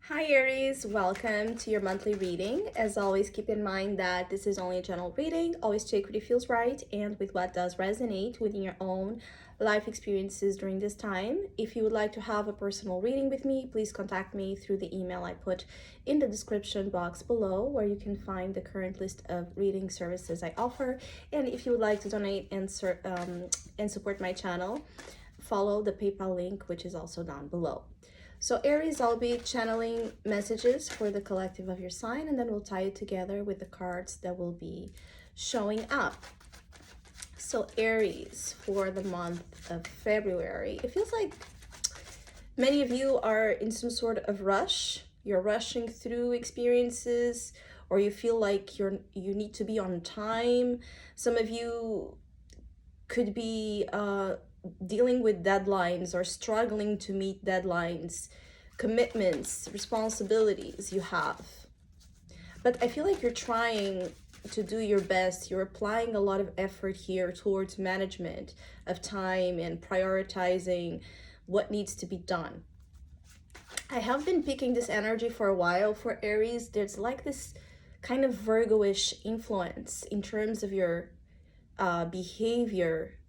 Hi Aries, welcome to your monthly reading. As always, keep in mind that this is only a general reading. Always check what it feels right and with what does resonate within your own life experiences during this time. If you would like to have a personal reading with me, please contact me through the email I put in the description box below, where you can find the current list of reading services I offer. And if you would like to donate and support my channel, follow the PayPal link, which is also down below. So Aries, I'll be channeling messages for the collective of your sign, and then we'll tie it together with the cards that will be showing up. So Aries, for the month of February, it feels like many of you are in some sort of rush. You're rushing through experiences, or you feel like you need to be on time. Some of you could be dealing with deadlines or struggling to meet deadlines, commitments, responsibilities you have. But I feel like you're trying to do your best. You're applying a lot of effort here towards management of time and prioritizing what needs to be done. I have been picking this energy for a while for Aries. There's like this kind of Virgo-ish influence in terms of your behavior,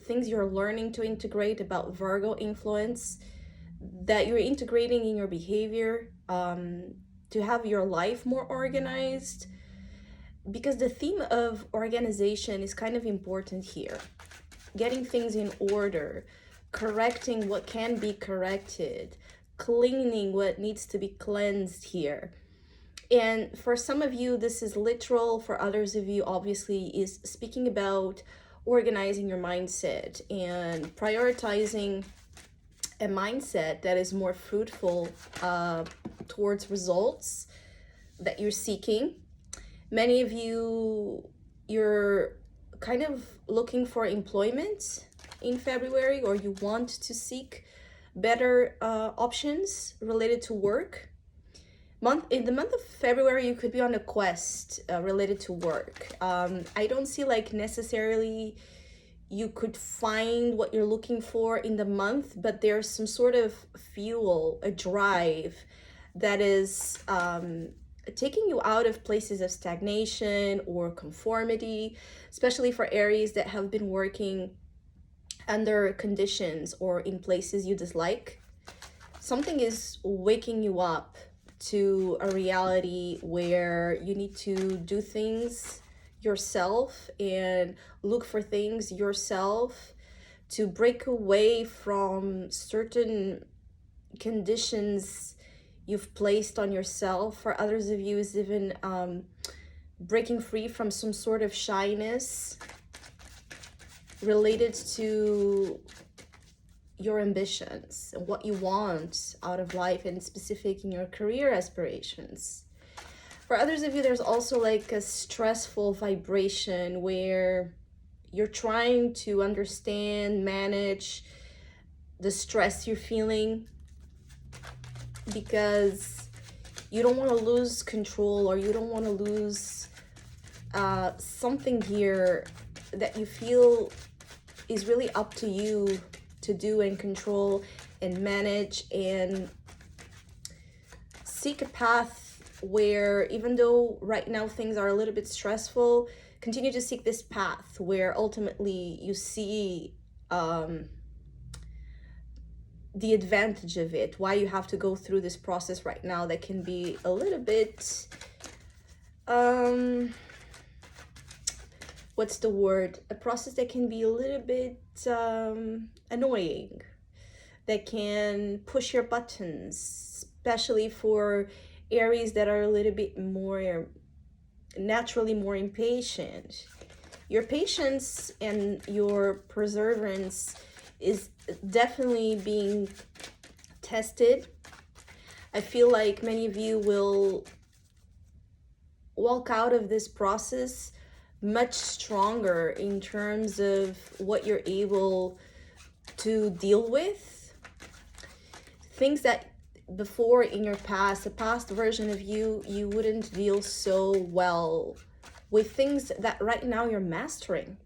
things you're learning to integrate about Virgo influence, that you're integrating in your behavior, to have your life more organized, because the theme of organization is kind of important here. Getting things in order, correcting what can be corrected, cleaning what needs to be cleansed here. And for some of you, this is literal. For others of you, obviously, is speaking about organizing your mindset and prioritizing a mindset that is more fruitful towards results that you're seeking. Many of you, you're kind of looking for employment in February, or you want to seek better options related to work. In the month of February, you could be on a quest related to work. I don't see like necessarily you could find what you're looking for in the month, but there's some sort of fuel, a drive that is taking you out of places of stagnation or conformity, especially for Aries that have been working under conditions or in places you dislike. Something is waking you up to a reality where you need to do things yourself and look for things yourself, to break away from certain conditions you've placed on yourself. For others of you, is even breaking free from some sort of shyness related to your ambitions and what you want out of life, and specific in your career aspirations. For others of you, there's also like a stressful vibration where you're trying to understand, manage the stress you're feeling, because you don't want to lose control, or you don't want to lose something here that you feel is really up to you to do and control and manage, and seek a path where, even though right now things are a little bit stressful, continue to seek this path where ultimately you see the advantage of it, why you have to go through this process right now that can be a little bit what's the word? A process that can be a little bit annoying, that can push your buttons, especially for Aries that are a little bit more naturally more impatient. Your patience and your perseverance is definitely being tested. I feel like many of you will walk out of this process much stronger in terms of what you're able to deal with. Things that before in your past, a past version of you, you wouldn't deal so well with, things that right now you're mastering.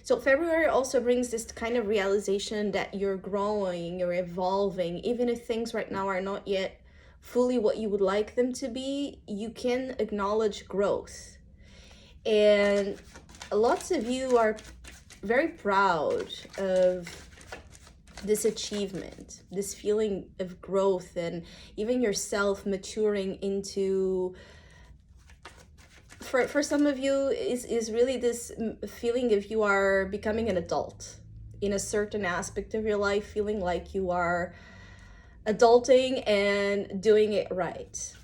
So February also brings this kind of realization that you're growing, you're evolving, even if things right now are not yet fully what you would like them to be, you can acknowledge growth. And lots of you are very proud of this achievement, this feeling of growth, and even yourself maturing into, for some of you, is really this feeling of you are becoming an adult in a certain aspect of your life, feeling like you are adulting and doing it right.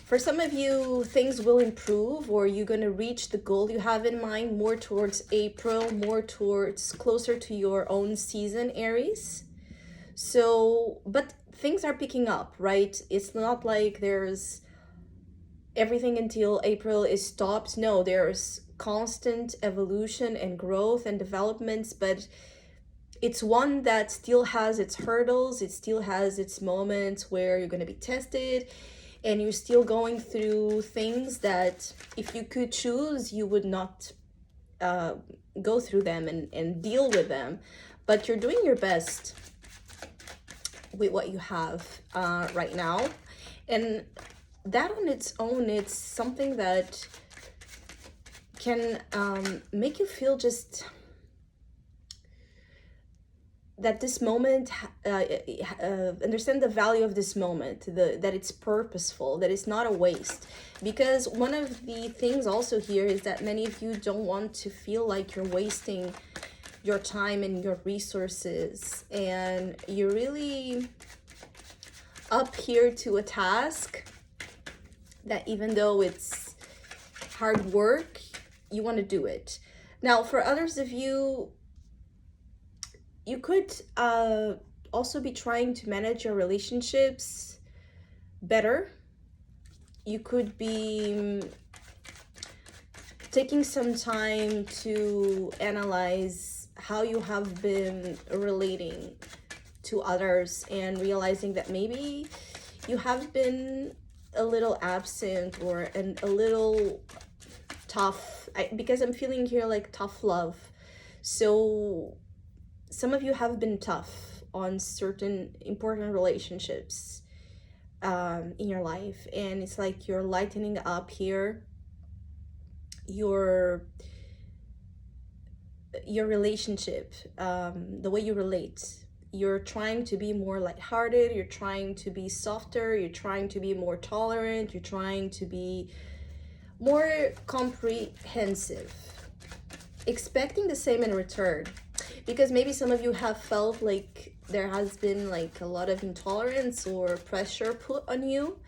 For some of you, things will improve, or you're going to reach the goal you have in mind more towards April, more towards closer to your own season, Aries. So, but things are picking up, right? It's not like there's everything until April is stopped. No, there's constant evolution and growth and developments, but it's one that still has its hurdles. It still has its moments where you're going to be tested, and you're still going through things that if you could choose, you would not go through them and deal with them. But you're doing your best with what you have right now. And that on its own, it's something that can make you feel just that this moment, understand the value of this moment, that it's purposeful, that it's not a waste. Because one of the things also here is that many of you don't want to feel like you're wasting your time and your resources, and you're really up here to a task that, even though it's hard work, you want to do it. Now, for others of you, you could also be trying to manage your relationships better. You could be taking some time to analyze how you have been relating to others, and realizing that maybe you have been a little absent or a little tough, because I'm feeling here like tough love. So some of you have been tough on certain important relationships in your life, and it's like you're lightening up here your relationship, the way you relate. You're trying to be more lighthearted, you're trying to be softer, you're trying to be more tolerant, you're trying to be more comprehensive, expecting the same in return. Because maybe some of you have felt like there has been like a lot of intolerance or pressure put on you.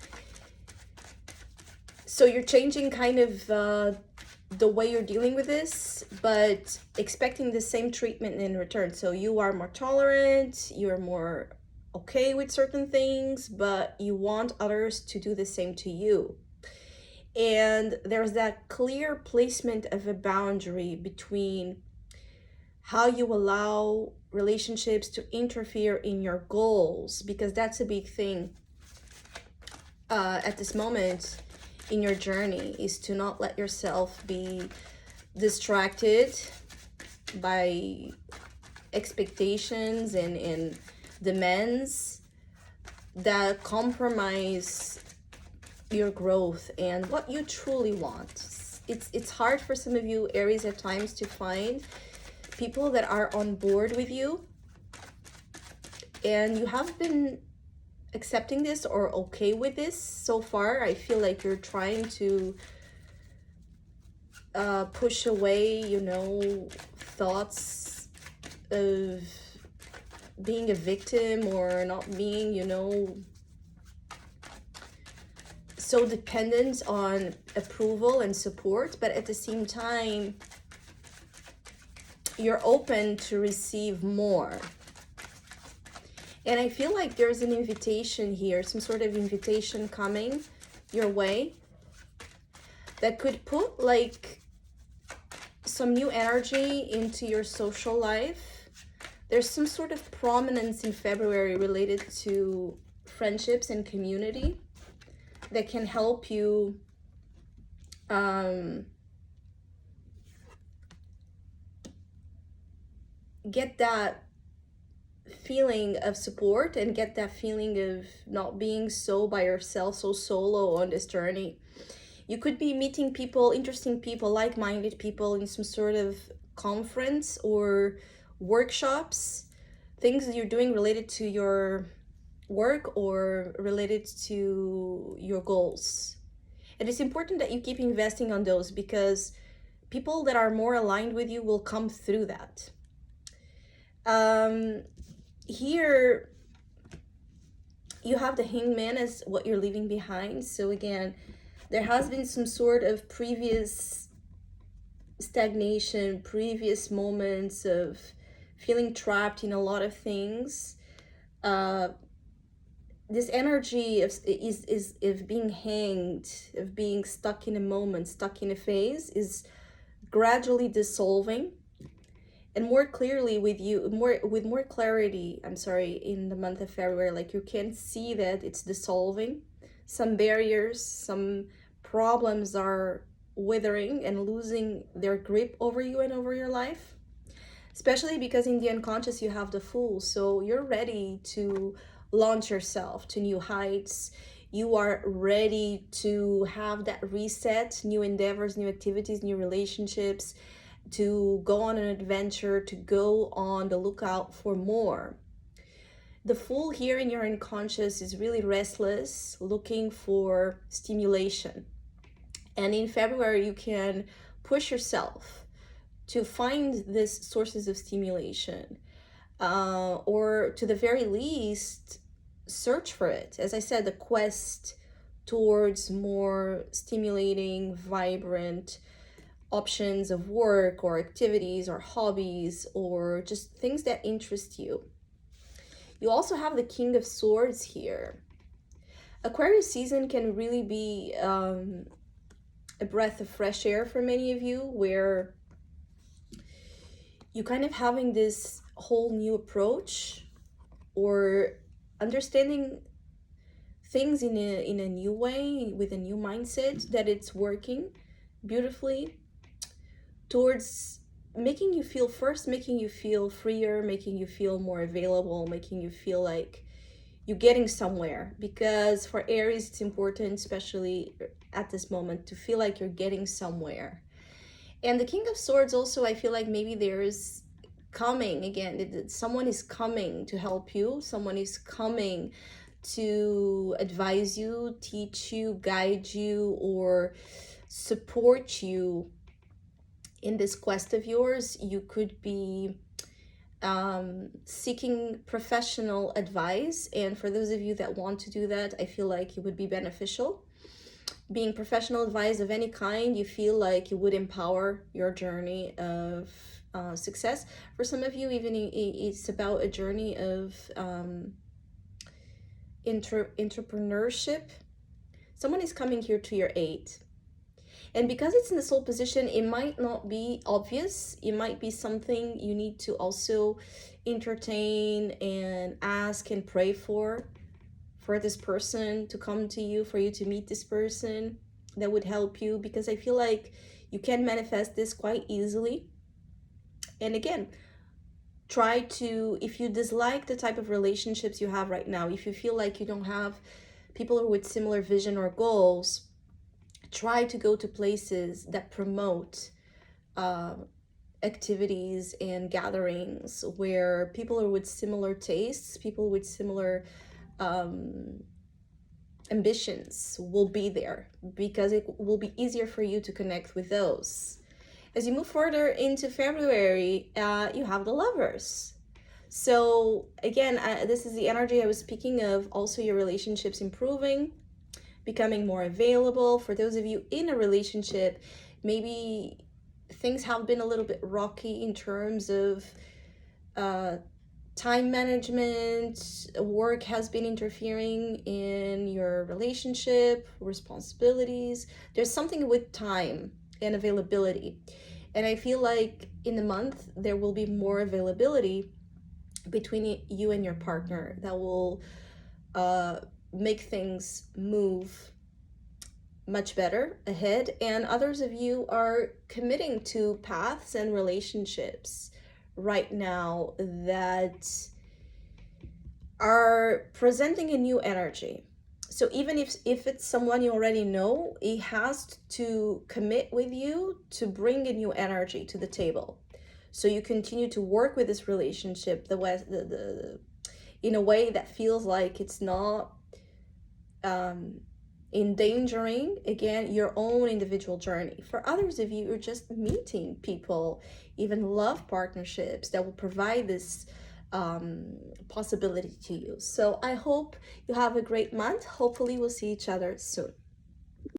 So you're changing kind of the way you're dealing with this, but expecting the same treatment in return. So you are more tolerant, you're more okay with certain things, but you want others to do the same to you. And there's that clear placement of a boundary between how you allow relationships to interfere in your goals, because that's a big thing at this moment in your journey, is to not let yourself be distracted by expectations and demands that compromise your growth and what you truly want. It's hard for some of you, Aries, at times to find people that are on board with you, and you have been accepting this or okay with this so far. I feel like you're trying to push away, thoughts of being a victim or not being, so dependent on approval and support, but at the same time, you're open to receive more. And I feel like there's an invitation here, some sort of invitation coming your way that could put like some new energy into your social life. There's some sort of prominence in February related to friendships and community that can help you get that feeling of support and get that feeling of not being so by yourself, so solo on this journey. You could be meeting people, interesting people, like-minded people in some sort of conference or workshops, things that you're doing related to your work or related to your goals. And it's important that you keep investing on those, because people that are more aligned with you will come through that. Here you have the Hangman as what you're leaving behind. So again, there has been some sort of previous stagnation, previous moments of feeling trapped in a lot of things. This energy of being hanged, of being stuck in a moment, stuck in a phase, is gradually dissolving. And more clearly with you, with more clarity, I'm sorry, in the month of February, like you can see that it's dissolving. Some barriers, some problems are withering and losing their grip over you and over your life. Especially because in the unconscious you have the Fool, so you're ready to launch yourself to new heights. You are ready to have that reset, new endeavors, new activities, new relationships, to go on an adventure, to go on the lookout for more. The Fool here in your unconscious is really restless, looking for stimulation. And in February, you can push yourself to find these sources of stimulation, or to the very least, search for it. As I said, the quest towards more stimulating, vibrant options of work or activities or hobbies or just things that interest you. You also have the King of Swords here. Aquarius season can really be a breath of fresh air for many of you, where you kind of having this whole new approach or understanding things in a new way, with a new mindset, that it's working beautifully towards making you feel, first making you feel freer, making you feel more available, making you feel like you're getting somewhere. Because for Aries, it's important, especially at this moment, to feel like you're getting somewhere. And the King of Swords also, I feel like maybe there's coming again, someone is coming to help you, someone is coming to advise you, teach you, guide you, or support you in this quest of yours. You could be seeking professional advice, and for those of you that want to do that, I feel like it would be beneficial. Being professional advice of any kind, you feel like it would empower your journey of success. For some of you, even it's about a journey of entrepreneurship. Someone is coming here to your aid. And because it's in the soul position, it might not be obvious. It might be something you need to also entertain and ask and pray for this person to come to you, for you to meet this person that would help you, because I feel like you can manifest this quite easily. And again, try to, if you dislike the type of relationships you have right now, if you feel like you don't have people with similar vision or goals, try to go to places that promote activities and gatherings where people are with similar tastes, people with similar ambitions will be there, because it will be easier for you to connect with those. As you move further into February, you have the Lovers. So again, this is the energy I was speaking of. Also, your relationships improving, becoming more available. For those of you in a relationship, maybe things have been a little bit rocky in terms of time management. Work has been interfering in your relationship, responsibilities. There's something with time and availability. And I feel like in the month, there will be more availability between you and your partner that will make things move much better ahead. And others of you are committing to paths and relationships right now that are presenting a new energy. So even if it's someone you already know, it has to commit with you to bring a new energy to the table. So you continue to work with this relationship the in a way that feels like it's not um, endangering, again, your own individual journey. For others of you, you're just meeting people, even love partnerships that will provide this possibility to you. So I hope you have a great month. Hopefully we'll see each other soon.